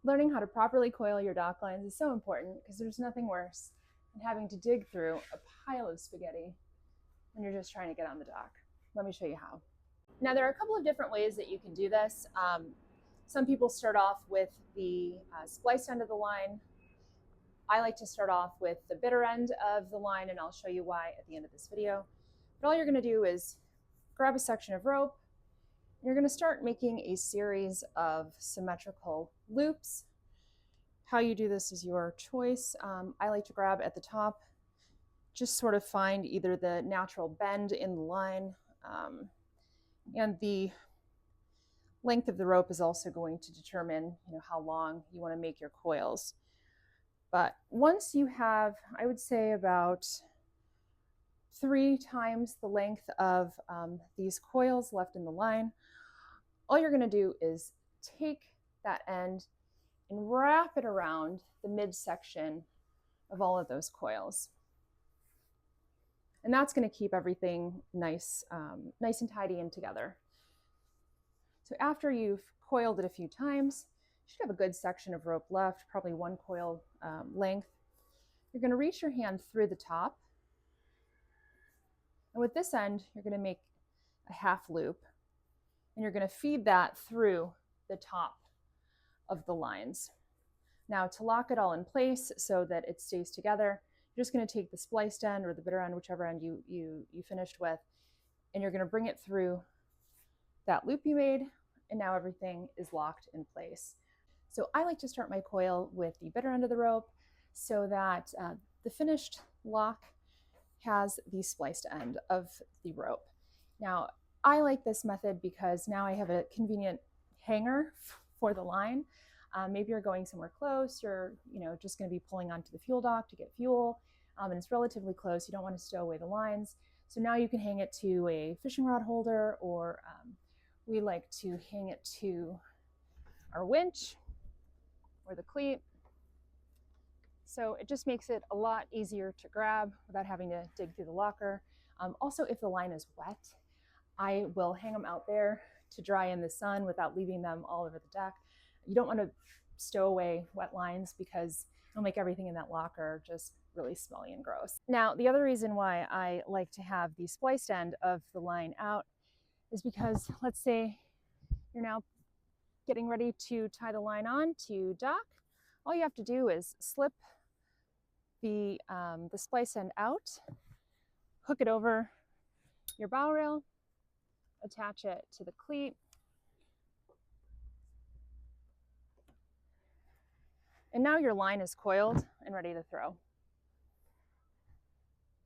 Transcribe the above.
Learning how to properly coil your dock lines is so important because there's nothing worse than having to dig through a pile of spaghetti when you're just trying to get on the dock. Let me show you how. Now, there are a couple of different ways that you can do this. Some people start off with the spliced end of the line. I like to start off with the bitter end of the line, and I'll show you why at the end of this video. But all you're going to do is grab a section of rope, and you're going to start making a series of symmetrical loops. How you do this is your choice. I like to grab at the top, just sort of find either the natural bend in the line, and the length of the rope is also going to determine, how long you want to make your coils. But once you have, I would say, about 3 times the length of these coils left in the line, all you're going to do is take that end and wrap it around the midsection of all of those coils. And that's going to keep everything nice and tidy and together. So after you've coiled it a few times, you should have a good section of rope left, probably 1 coil length. You're going to reach your hand through the top. And with this end, you're going to make a half loop. And you're going to feed that through the top of the lines. Now, to lock it all in place so that it stays together, you're just going to take the spliced end or the bitter end, whichever end you finished with, and you're going to bring it through that loop you made, and now everything is locked in place. So I like to start my coil with the bitter end of the rope so that the finished lock has the spliced end of the rope. Now, I like this method because now I have a convenient hanger for the line. Maybe you're going somewhere close, you're just going to be pulling onto the fuel dock to get fuel, and it's relatively close. You don't want to stow away the lines. So now you can hang it to a fishing rod holder, or we like to hang it to our winch or the cleat. So it just makes it a lot easier to grab without having to dig through the locker. Also, if the line is wet, I will hang them out there to dry in the sun without leaving them all over the deck. You don't want to stow away wet lines because it'll make everything in that locker just really smelly and gross. Now, the other reason why I like to have the spliced end of the line out is because, let's say you're now getting ready to tie the line on to dock. All you have to do is slip the splice end out, hook it over your bow rail, attach it to the cleat, and now your line is coiled and ready to throw.